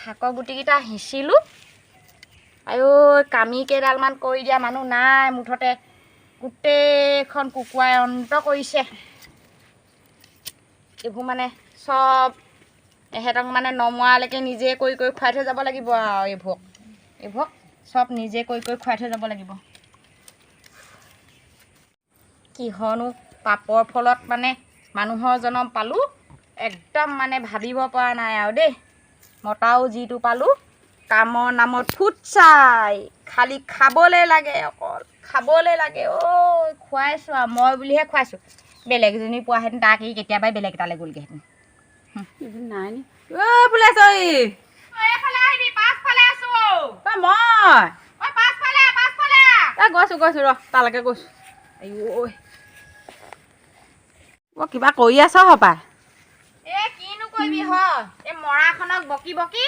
শাকৰ গুটিকেইটা সিঁচিলোঁ আৰু কামি কেইডালমান কৰি দিয়া মানুহ নাই মুঠতে গোটেইখন কুকুৰাই অন্ত কৰিছে এইবোৰ মানে চব এহেঁতক মানে নমৰালৈকে নিজে কৰি খুৱাই থৈ যাব লাগিব আৰু এইবোৰক চব নিজে কৰি খুৱাই থৈ যাব লাগিব কিহনো পাপৰ ফলত মানে মানুহৰ জনম পালোঁ একদম মানে ভাবিব পৰা নাই আৰু দেই মতাও যিটো পালোঁ কামৰ নামত ফুটছাই খালি খাবলৈ লাগে অকল খাবলৈ লাগে খুৱাইছোঁ আৰু মই বুলিহে খুৱাইছোঁ বেলেগ এজনী পোৱাহেঁতেন তাক এই কেতিয়াবাই বেলেগ এটালৈ গ'লগৈহেঁতেন নাই নি বোলে তই গৈছোঁ ৰ তালৈকে গৈছোঁ আইঅ কিবা কৰি আছ হপাই কিনো কৰিবি মৰাখনক বকি বকি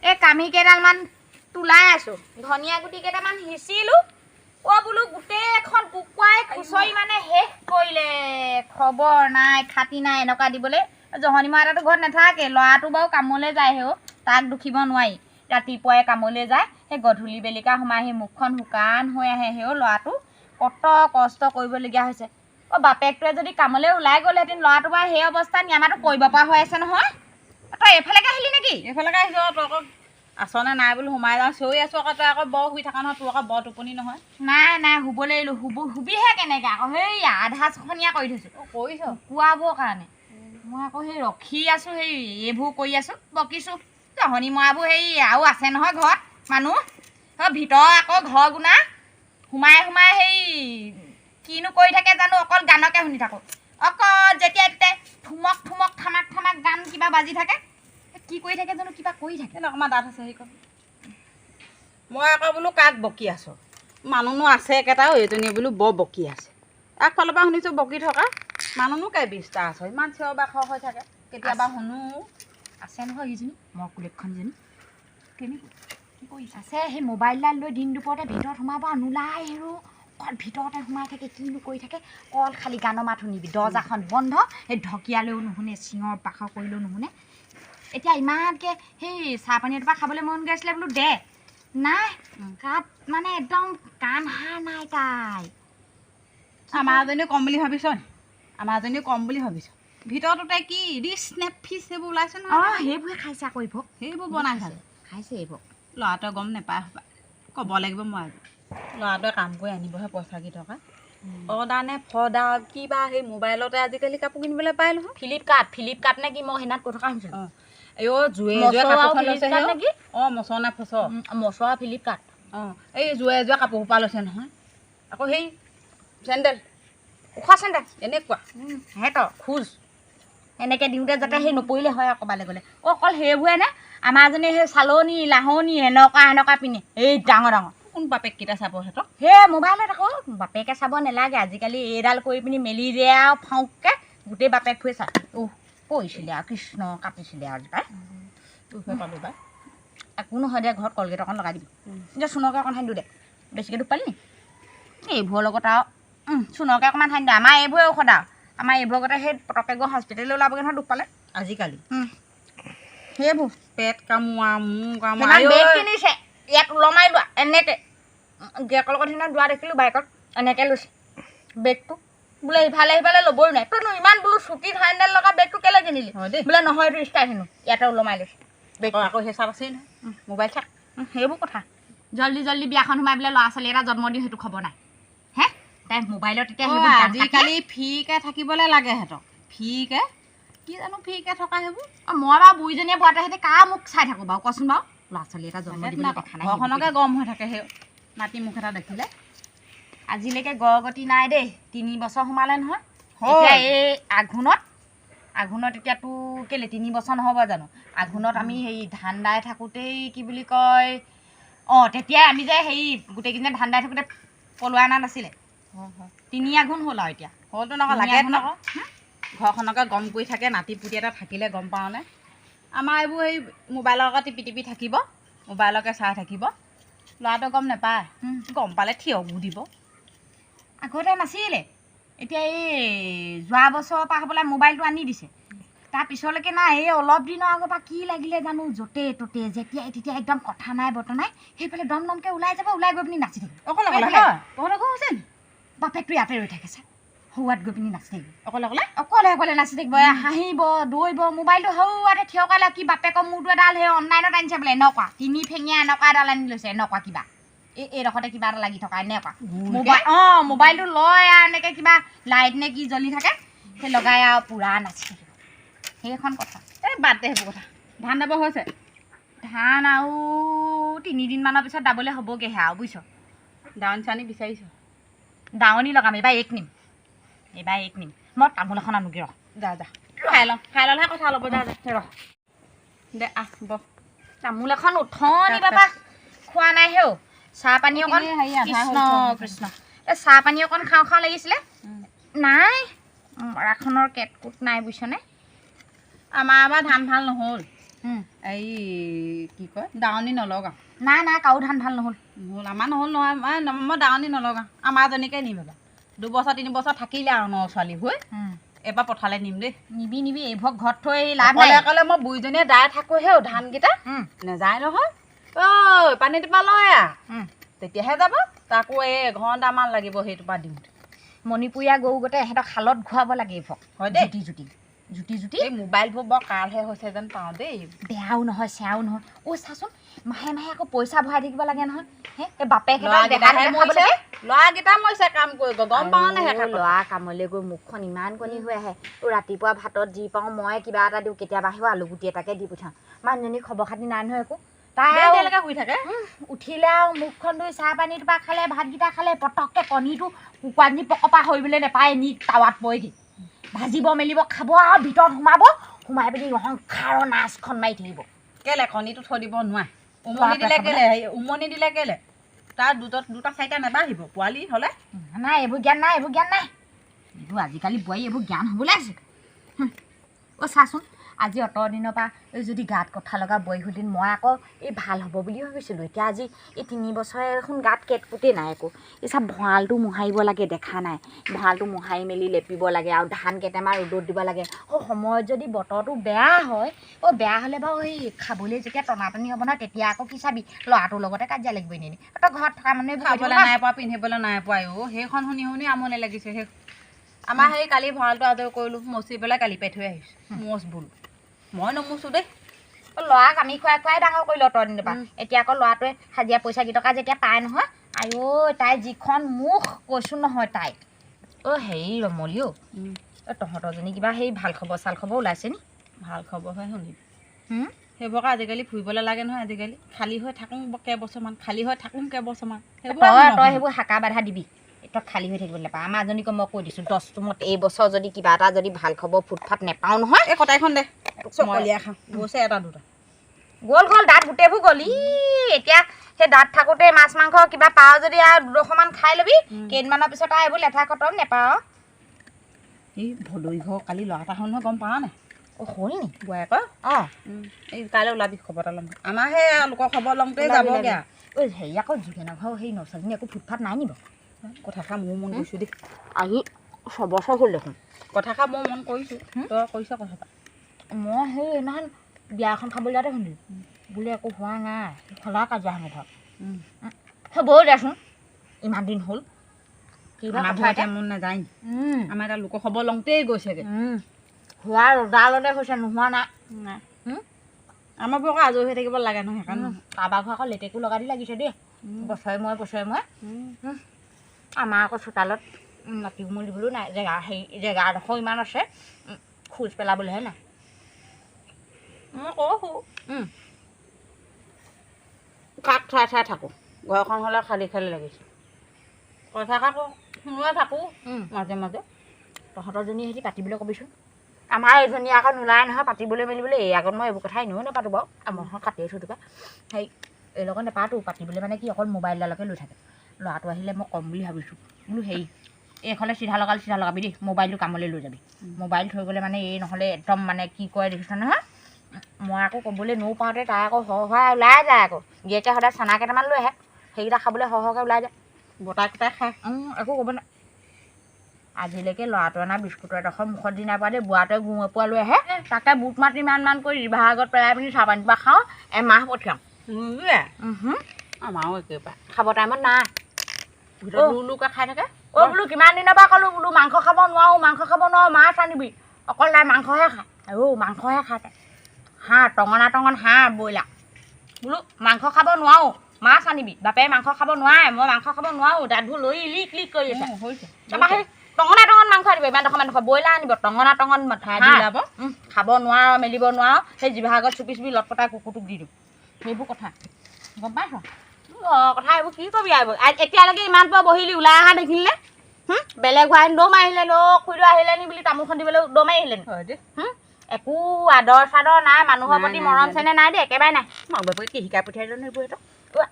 এই কামি কেইডালমান তোলাই আছোঁ ধনিয়া গুটি কেইটামান সিঁচিলোঁ বোলো গোটেইখন কুকুৰাই খুচৰি মানে শেষ কৰিলে খবৰ নাই খাতি নাই এনেকুৱা দিবলৈ জহনী মৰাটো ঘৰত নাথাকে ল'ৰাটো বাৰু কামলৈ যায় তাক দুখিব নোৱাৰি ৰাতিপুৱাই কামলৈ যায় সেই গধূলি বেলিকা সোমাই সেই মুখখন শুকান হৈ আহে ল'ৰাটো কত কষ্ট কৰিবলগীয়া হৈছে বাপেকটোৱে যদি কামলৈ ওলাই গ'লহেঁতেন ল'ৰাটো বাৰু সেই অৱস্থাত আমাৰতো কৰিব পৰা হৈ আছে নহয় তই এইফালেকে আহিলি নেকি এইফালেকে আহিছোঁ তই আকৌ আছনে নাই বুলি সোমাই যাওঁ চিঞৰি আছোঁ আকৌ তই আকৌ বৰ শুই থকা নহয় তোৰ আকৌ বৰ টোপনি নহয় নাই শুব লাগিলোঁ শুবিহে কেনেকৈ আকৌ সেই আধা চখনীয়া কৰি থৈছোঁ কৰিছ খোৱাবৰ কাৰণে মই আকৌ সেই ৰখি আছোঁ সেই এইবোৰ কৰি আছোঁ বকিছোঁ জহনী মৰাবোৰ সেই আৰু আছে নহয় ঘৰত মানুহ ভিতৰ আকৌ ঘৰ গুণা সোমাই সেই কিনো কৰি থাকে জানো অকল গানকে শুনি থাকোঁ অকল যেতিয়া তেতিয়া ঠুমক ঠামাক গান কিবা বাজি থাকে কি কৰি থাকে জানো কিবা কৰি থাকে অকণমান দাঁত আছে সেইখন মই আকৌ বোলো কাক বকি আছোঁ মানুহনো আছে একেটাও এইজনীয়ে বোলো বৰ বকি আছে আগফালৰ পৰা শুনিছোঁ বকি থকা মানুহনো কাই 20টা আছে ইমান চিঞৰ বাখৰ হৈ থাকে কেতিয়াবা শুনো আছে নহয় সেইজনী মৰকুলেকখনজনী কেনেকৈ কি কৰিছে আছে সেই মোবাইলডাল লৈ দিন দুপৰতে ভিতৰত সোমাব নোলাই অকল ভিতৰতে সোমাই থাকে কিনো কৰি থাকে অকল খালি গানৰ মাত শুনিবি দৰ্জাখন বন্ধ সেই ঢকিয়ালেও নুশুনে চিঞৰ বাখৰ কৰিলেও নুশুনে এতিয়া ইমানকৈ সেই চাহপানী এটোপা খাবলৈ মন গৈ আছিলে বোলো দে নাই গাত মানে একদম কাণ হাৰ নাই তাই আমাৰজনীও কম বুলি ভাবিছ আমাৰজনীও কম বুলি ভাবিছ ভিতৰতো তাই কি ৰিচ স্নেপ ফিচ সেইবোৰ ওলাইছে নহয় সেইবোৰে খাইছে আকৌ সেইবোৰ বনাইছে খাইছে এইবোৰ ল'ৰাটোৱে গম নাপায় ক'ব লাগিব মই আজি ল'ৰাটোৱে কাম কৰি আনিবহে পইচা কেইটকা অৰ্ডাৰ নে ফৰ্ডাৰ কিবা সেই মোবাইলতে আজিকালি কাপোৰ কিনিবলৈ পায় নহয় ফ্লিপকাৰ্ট নে কি মই সেইদিনা কৈ থকা শুনিছিলোঁ জুৱে কাপোৰখন লৈছে নেকি মচৰ নে ফচৰ মচৰা ফ্লিপকাৰ্ট এই জুৱে কাপোৰ সোপা লৈছে নহয় আকৌ সেই চেণ্ডেল উখোৱা চেণ্ডেল এনেকুৱা সিহঁতৰ খোজ এনেকৈ দিওঁতে যাতে সেই নপৰিলে হয় ক'ৰবালৈ গ'লে অকল সেইবোৰে নে আমাৰজনী সেই চালনী লাহনী এনেকুৱা পিন্ধে এই ডাঙৰ কোন বাপেককেইটা চাব সিহঁতক সেই মোবাইলত আকৌ বাপেকে চাব নালাগে আজিকালি এইডাল কৰি পিনি মেলি দিয়ে আৰু ফাউককৈ গোটেই বাপেক ফুৰে চায় কৈছিলে আৰু কৃষ্ণ কাটিছিলে আৰু পালোঁ বাই একো নহয় দে ঘৰত কলগেট অকণ লগাই দিবি এতিয়া চুনৰকে অকণ সানি দিওঁ দে বেছিকৈ দুখ পালি নি এইবোৰৰ লগত আৰু চুনৰকে অকণমান সানি দিওঁ আমাৰ এইবোৰে ঔষধ আৰু আমাৰ এইবোৰৰ লগতে সেই পটককৈ গৈ হস্পিটেললৈ ওলাবগৈ নহয় দুখ পালে আজিকালি সেইবোৰ পেট কামোৰা মূৰ কামোৰা বেগ কিনিছে ইয়াত ওলমাই লোৱা এনেকৈ গিয়েকৰ লগত সিদিনা যোৱা দেখিলোঁ বাইকত এনেকৈ লৈছে বেগটো বোলে ইফালে ল'বই নাই তইনো ইমান বোলো চুটিত হাইণ্ডেল লগা বেগটো কেলৈ কিনিলি বোলে নহয় এইটো ষ্টাইল হেনো ইয়াতে ওলমাই লৈছে বেগ আকৌ সেই চাপ আছেই নহয় মোবাইল চাপ সেইবোৰ কথা জল্দি বিয়াখন সোমাই বোলে ল'ৰা ছোৱালী এটা জন্ম দিওঁ সেইটো খবৰ নাই হে তাই মোবাইলত এতিয়া আজিকালি ফ্ৰীকৈ থাকিবলৈ লাগে সিহঁতক ফ্ৰীকৈ কি জানো ফ্ৰীকৈ থকা সেইবোৰ মই বাৰু বুঢ়ীজনীয়ে বোৱাতে সিহঁতে কাৰ মোক চাই থাকোঁ বাৰু কচোন বাৰু ল'ৰা ছোৱালী এটা জন্ম দিবলৈ দেখা নাই ঘৰখনকে গৰম হৈ থাকে সেই নাতি মুখ এটা দেখিলে আজিলৈকে গড়গতি নাই দেই 3 বছৰ সোমালে নহয় এতিয়া এই আঘোণত এতিয়াতো কেলৈ 3 বছৰ নহ'ব জানো আঘোণত আমি হেৰি ধান দাই থাকোঁতেই কি বুলি কয় তেতিয়াই আমি যে হেৰি গোটেইকেইজনে ধান দাই থাকোঁতে পলোৱা অনা নাছিলে 3 আঘোণ হ'ল আৰু এতিয়া হ'লতো নকওঁ লাগে আকৌ ঘৰখনকে গৰম কৰি থাকে নাতি পুতি এটা থাকিলে গম পাওঁনে আমাৰ এইবোৰ এই মোবাইলৰ লগত টিপি থাকিব মোবাইলকে চাই থাকিব ল'ৰাটো গম নাপায় গম পালে থিয়বোৰ দিব আগতে নাছিলে এতিয়া এই যোৱা বছৰৰ পৰা হ'বলৈ মোবাইলটো আনি দিছে তাৰ পিছলৈকে নাই এই অলপ দিনৰ আগৰ পৰা কি লাগিলে জানো য'তে ত'তে যেতিয়া তেতিয়া একদম কথা নাই বতৰা নাই সেইফালে দম দমকৈ ওলাই যাব ওলাই গৈ পিনি নাচি থাকিব অকলে অকলে তহঁতৰ ঘৰ হৈছে নি বাপেকটো ইয়াতে ৰৈ থাকে চা সৌৱাত গৈ পিনি নাচি থাকিব অকলে অকলে অকলে অকলে নাচি থাকিব হাঁহিব দৌৰিব মোবাইলটো সৌৱাতে থিয় কৰালে কি বাপেকৰ মূৰটো এডাল সেই অনলাইনত আনিছে বোলে এনেকুৱা তিনি ফেঙীয়া এনেকুৱা এডাল আনি লৈছে এনেকুৱা কিবা এইডোখৰতে কিবা এটা লাগি থকা এনেকুৱা মোবাইল মোবাইলটো লয় আৰু এনেকৈ কিবা লাইট নে কি জ্বলি থাকে সেই লগাই আৰু পূৰা নাচি থাকিব সেইখন কথা এই বাদ দে সেইবোৰ কথা ধান দাব হৈছে ধান আৰু 3 দিনমানৰ পিছত দাবলৈ হ'বগৈহে আৰু বুজিছ দাৱনী চানী বিচাৰিছ দাৱনী লগাম এইবাৰ এক নিম মই তামোল এখন আনোগৈ ৰহ যা খাই ল'লেহে কথা ল'ব যা ৰহ দে আহ বহ তামোল এখন উঠনি বাবা খোৱা নাই হেও চাহ পানী অকণ কৃষ্ণ কৃষ্ণ এই চাহ পানী অকণ খাওঁ খাওঁ লাগিছিলে নাই মৰাখনৰ কেটকুট নাই বুজিছনে আমাৰ ধান ভাল নহ'ল এই কি কয় দাৱনী নলগাওঁ নাই কাৰো ধান ভাল নহ'ল আমাৰ নহ'ল নহয় মই দাৱনী নলগাওঁ আমাৰজনীকে নিম এবাৰ 2 বছৰ 3 বছৰ থাকিলে আৰু ন ছোৱালী হৈ এবাৰ পঠালে নিম দেই নিবি এইবোৰক ঘৰত থৈ লাভ নাই অকলে মই বুঢ়ীজনীয়ে দাই থাকোঁ হেও ধানকেইটা নেযায় নহয় ঐ পানী টোপা লয় তেতিয়াহে যাব তাকো এই এঘণ্টামান লাগিব সেইটোপা দিওঁতে মণিপুৰীয়া গৰু গোটেই এহেঁতক শালত ঘূৰাব লাগে এইবোৰক হয় দেই জুতি এই মোবাইলবোৰ বৰ কালহে হৈছে যেন পাওঁ দেই বেয়াও নহয় চেয়াও নহয় চাচোন মাহে আকৌ পইচা ভৰাই থাকিব লাগে নহয় এই বাপেক ল'ৰাকেইটা মৰিছে কাম কৰিব গম পাওঁ নে ল'ৰা কামলৈ গৈ মুখখন ইমান কণী হৈ আহে ৰাতিপুৱা ভাতত যি পাওঁ মই কিবা এটা দিওঁ কেতিয়াবা আহিব আলু গুটি এটাকে দি পঠাওঁ মানুহজনী খবৰ খাতি নাই নহয় একো তাই শুই থাকে উঠিলে আৰু মুখখন ধুই চাহ পানী টোপা খালে ভাতকেইটা খালে পটককৈ কণীটো কুকুৰাজনী পকপা সৰিবলৈ নাপায় নি টাৱাত পৰেগৈ ভাজিব মেলিব খাব আৰু ভিতৰত সোমাই পিনি অহংকাৰৰ নাচখন মাৰি থাকিব কেলে কণীটো থৈ দিব নোৱাৰে উমনি দিলে কেলে তাৰ দুটা 4টা নাবাঢ়িব পোৱালি হ'লে নাই এইবোৰ জ্ঞান নাই এইবোৰ আজিকালি বোৱাৰী এইবোৰ জ্ঞান হ'বলৈ আছে চাচোন আজি অত দিনৰ পৰা যদি গাত কথা লগা বোৱাৰী হ'লহেঁতেন মই আকৌ এই ভাল হ'ব বুলি ভাবিছিলোঁ এতিয়া আজি এই 3 বছৰে দেখোন গাত কেটকুটেই নাই একো এই চব ভঁৰালটো মোহাৰিব লাগে দেখা নাই ভঁৰালটো মোহাৰি মেলি লেপিব লাগে আৰু ধান কেইটামান ৰ'দত দিব লাগে সময়ত যদি বতৰটো বেয়া হয় বেয়া হ'লে বাৰু এই খাবলৈ যেতিয়া টনাটনি হ'ব নহয় তেতিয়া আকৌ কি চাবি ল'ৰাটোৰ লগতে কাজিয়া লাগিবই নেকি তই ঘৰত থকা মানুহে খাবলৈ নাই পোৱা পিন্ধিবলৈ নাই পোৱা সেইখন শুনি আমনি লাগিছে সেই আমাৰ সেই কালি ভঁৰালটো আদৰ কৰিলোঁ মচি পেলাই কালি পাই থৈ আহিছোঁ মচ বোলো মই নমোচো দেই ল'ৰাক আমি খুৱাই ডাঙৰ কৰিলোঁ অত দিনৰ পৰা এতিয়া আকৌ ল'ৰাটোৱে হাজিৰা পইচা কেইটকা যেতিয়া পায় নহয় তাই যিখন মুখ কৈছোঁ নহয় তাই হেৰি ৰমলি তহঁতৰজনী কিবা সেই ভাল খবৰ চাল খবৰ ওলাইছে নি ভাল খবৰহে শুনিবি সেইবোৰকে আজিকালি ফুৰিবলৈ লাগে নহয় আজিকালি খালী হৈ থাকোঁ কেইবছৰমান তই সেইবোৰ হাকা বাধা দিবি তই খালী হৈ থাকিব নাপায় আমাৰজনীকো মই কৈ দিছোঁ 10 এই বছৰ যদি কিবা এটা যদি ভাল খবৰ ফুটফাট নেপাওঁ নহয় এই কটাইখন দে চকলীয়া খাওঁ গৈছে 1-2টা গ'ল দাঁত গোটেইবোৰ গ'ল এতিয়া সেই দাঁত থাকোঁতে মাছ মাংস কিবা পাওঁ যদি আৰু 2-2মান খাই ল'বি কেইদিনমানৰ পিছত আৰু এইবোৰ লেঠা খতম নেপাওঁ এই ভদৈ ঘৰ কালি ল'ৰা এটা হ'ল নহয় গম পাওঁ নাই হ'ল নি বোৱাৰীকৰ এই কাইলৈ ওলাবি খবৰ এটা ল'ম আমাৰ সেই লোকৰ খবৰ ল'মতেই যাবগৈ হেৰি আকৌ যোগেনৰ ঘৰ সেই নচাজনী একো ফুটফাট নাই নিব কথাষাৰ মোৰ মন কৰিছোঁ দেই আজি 6 বছৰ হ'ল দেখোন কথাষাৰ মই মন কৰিছোঁ তই কৰিছ কথাষাৰ মই সেই সেইদিনাখন বিয়া এখন খাবলৈ যাওঁতে শুনিলোঁ বোলে একো হোৱা নাই খোলা কাজিয়া হেনো ঘৰত হ'বও দেচোন ইমান দিন হ'ল কিবা এতিয়া মন নাযায় আমাৰ এটা লোকৰ খবৰ লওঁতেই গৈছেগৈ হোৱা ৰ'দালতে হৈছে নোহোৱা নাই আমাৰবোৰ আকৌ আজৰি হৈ থাকিব লাগে নহয় সেইকাৰণে কাৰোবাৰ ঘৰ আকৌ লেটেকো লগাই দি লাগিছে দেই বছৰে মই আমাৰ আকৌ চোতালত মাটি উমল দিবলৈও নাই জেগাডোখৰ ইমান আছে খোজ পেলাবলৈহে নাই মই কৈছোঁ কাক চাই থাকোঁ ঘৰখন হ'লে খালী লাগিছে কথাষাৰ শুনোৱে থাকোঁ মাজে মাজে তহঁতৰজনী সিহঁতি পাতিবলৈ ক'বিচোন আমাৰ এজনী আকৌ নোলায় নহয় পাতিবলৈ মেলিবলৈ এই আগত মই এইবোৰ কথা এনেও নাপাতোঁ বাৰু আমাৰ কাটিয়ে থৈ দিবা সেই এই লগত নাপাতোঁ পাতিবলৈ মানে কি অকল মোবাইলডালকে লৈ থাকে ল'ৰাটো আহিলে মই ক'ম বুলি ভাবিছোঁ বোলো হেৰি এইফালে চিধা লগাবি দেই মোবাইলটো কামলৈ লৈ যাবি মোবাইল থৈ গ'লে মানে এই নহ'লে একদম মানে কি কৰে দেখিছ নহয় মই আকৌ ক'বলৈ পাওঁতে তাই আকৌ সৰহৰাই ওলাই যায় আকৌ গিয়েকে সদায় চানা কেইটামান লৈ আহে সেইকেইটা খাবলৈ সৰহকৈ ওলাই যায় বতাই কটাই খায় একো ক'ব নাই আজিলৈকে ল'ৰাটো অনা বিস্কুটৰ এডোখৰ মুখত দি নাপায় দেই বুঢ়াটোৱে গুঙে পোৱা লৈ আহে তাকে বুট মাত ইমান কৰি ৰিভাৰ আগত পেলাই পিনি চাহ পানী পৰা খাওঁ এমাহ পঠিয়াওঁ আমাৰো একেবাৰে খাব টাইমত নাই ভিতৰত লুলুকে খাই থাকে বোলো কিমান দিনৰ পৰা ক'লোঁ বোলো মাংস খাব নোৱাৰোঁ মাছ আনিবি অকল তাই মাংসহে খায় মাংসহে খায় তাই হাঁহ টঙন হাঁহ ব্ৰইলাৰ বোলো মাংস খাব নোৱাৰোঁ মাছ আনিবি বাপে মাংস খাব নোৱাৰে মই মাংস খাব নোৱাৰোঁ দাঁতবোৰ লৈ লিক কৰি আছে তাৰপৰা সেই টঙন মাংস আনিব ইমান ব্ৰইলাৰ আনিব টঙন খাব নোৱাৰো মেলিব নোৱাৰো সেই জিভা আগত চুপি লটপটাই কুকুৰটোক দি দিওঁ সেইবোৰ কথা গম পাইছ কথা এইবোৰ কি কবি আৰু এতিয়ালৈকে ইমান পৰা বহিলি ওলাই অহা দেখিলে বেলেগ হোৱাই দম আহিলে খুৰীদেউ আহিলে নি বুলি তামোলখন দিবলৈ দম আহিলে একো আদৰ চাদৰ নাই মানুহৰ প্ৰতি মৰম চেনেহ নাই দেই একেবাৰে নাই মাক বাপেকে কি শিকাই পঠিয়াই জানো এইবোৰ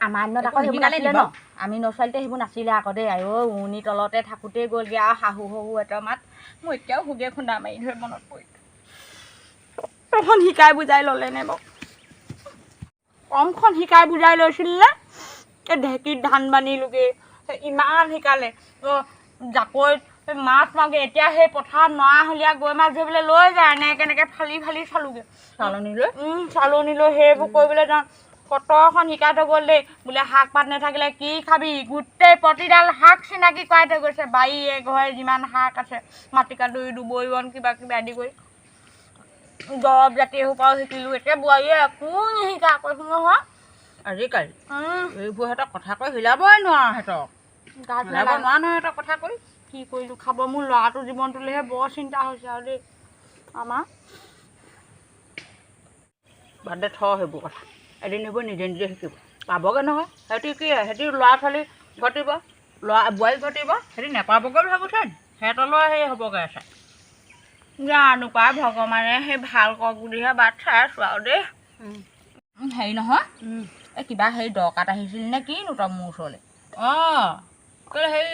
আমাৰ দিনত আকৌ সেইবোৰ নাছিলে ন আমি নছোৱালীতে সেইবোৰ নাছিলে আকৌ দেই উৰণি তলতে থাকোঁতেই গ'লগৈ আৰু শাহু এটাৰ মাত মই এতিয়াও সুগে খুন্দা মাৰি ধৰি মনত পৰি প্ৰথম শিকাই বুজাই ল'লে নে বাৰু কমখন শিকাই বুজাই লৈছিল নে এই ঢেঁকীত ধান বান্ধিলোগৈ ইমান শিকালে জাকৈত মাছ মাগে এতিয়া সেই পথাৰত নৰাহলীয়া গৈ মাছ ধৰিবলৈ লৈ যায় এনেকৈ ফালি চালোগৈ চালনী লৈ সেইবোৰ কৰিবলৈ যাওঁ কতখন শিকাই থৈ গ'ল দেই বোলে শাক পাত নাথাকিলে কি খাবি গোটেই প্ৰতিডাল শাক চিনাকি কৰাই থৈ গৈছে বাৰীয়ে ঘৰে যিমান শাক আছে মাটিকাদুৰি দুবৰি বন কিবা আদি কৰি দৰৱ জাতি সোপাও শিকিলোঁ এতিয়া বোৱাৰীয়ে একো নিশিকা কৈছোঁ নহয় আজিকালি এইবোৰ সিহঁতক কথা কৈ হিলাবই নোৱাৰো সিহঁতক হিলাব নোৱাৰা নহয় সিহঁতক কথা কৈ কি কৰিলোঁ খাব মোৰ ল'ৰাটোৰ জীৱনটোলৈহে বৰ চিন্তা হৈছে আৰু দেই আমাৰ বাদে সেইবোৰ কথা এদিন সেইবোৰ নিজে শিকিব পাবগৈ নহয় সিহঁতি ল'ৰা ছোৱালী ঘটিব বোৱাৰী ঘটিব সিহঁতি নেপাবগৈ ভাবোচোন সিহঁতলৈ সেই হ'বগৈ আছে জানো পাই ভগৱানে সেই ভাল কওক বুলিহে বাট চাই আছোঁ আৰু দেই হেৰি নহয় এই কিবা হেৰি দৰকাৰত আহিছিল নে কিনো তই মোৰ ওচৰলৈ কেলৈ হেৰি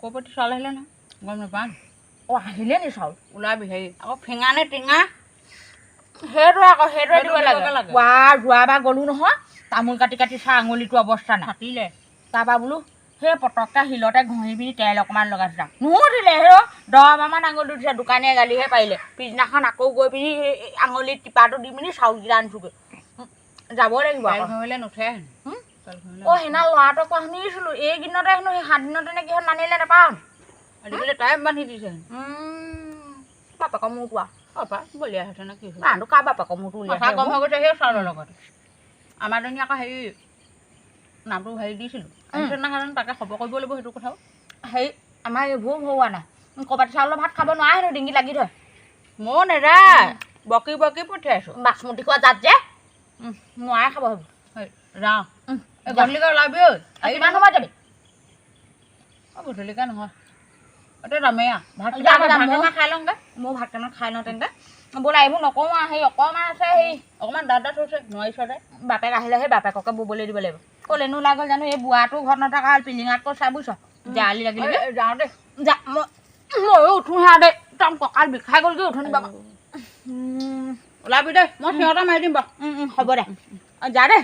ক'ৰপতি চাউল আহিলে নহয় গম নাপাওঁ আহিলে নি চাউল ওলাবি হেৰি আকৌ ফিঙা নে টিঙা সেইটোৱে দিব লাগে যোৱাবাৰ গ'লোঁ নহয় তামোল কাটি চাহ আঙুলিটো অৱস্থা নাই কাটিলে তাৰপৰা বোলো সেই পটককৈ শিলতে ঘঁহি পিনি তেল অকণমান লগাইছে যাওঁ নুঠিলে সেই 10 বাৰমান আঙুলি দিছে দোকানীয়ে গালিহে পাৰিলে পিছদিনাখন আকৌ গৈ পিনি আঙুলিত টিপাটো দি পিনি চাউলকেইটা আনিছোগৈ যাব লাগিব ঘঁহিলে নুঠে সেইদিনা ল'ৰাটোক কোৱা শুনিছিলোঁ এইকেইদিনতে হেনো সেই 7 দিনতে নে কিহত নানিলে নাপাওঁ আজিকালি টাইম বান্ধি দিছে বাপেকৰ মূৰটো বলিয়া হৈছে নে কি মানুহ কাৰ বাপেকৰ মূৰটো কথা গম হৈ গৈছে সেই চাউলৰ লগতে আমাৰ জনী আকৌ হেৰি নামটো হেৰি দিছিলোঁ তাকে খবৰ কৰিব লাগিব সেইটো কথাও হেৰি আমাৰ এইবোৰ ভৰোৱা নাই ক'ৰবাত চাউলৰ ভাত খাব নোৱাৰে হেনো ডিঙি লাগি ধৰে ময়ো নেযায় বকি পঠিয়াইছোঁ বাচমতি খোৱা জাত যে নোৱাৰে খাব সেইবোৰ যাওঁ গধূলিকৈ ওলাবি ঐ কিমান সময়ত যাবি গধূলিকৈ নহয় এতিয়া যামেই ভাত খাই লওঁগৈ মই ভাত কেইটামান খাই লওঁ তেন্তে ব'লা এইবোৰ নকওঁ আৰু সেই অকণমান আছে সেই অকণমান দাঁত থৈছে নোৱাৰিছতে বাপেক আহিলে সেই বাপেককে ববলৈ দিব লাগিব ক'লেনো ওলাই গ'ল জানো এই বুঢ়াটো ঘৰত নথকা পিলিঙাতকৈ চাই বুজিছ জালি লাগিলে যাওঁ দেই যা ময়ো উঠোঁ সেয়া দেই একদম কঁকাল বিষাই গ'লগৈ উঠনি বাবা ওলাবি দেই মই সিহঁতে মাৰি দিম বাৰু হ'ব দে যা দে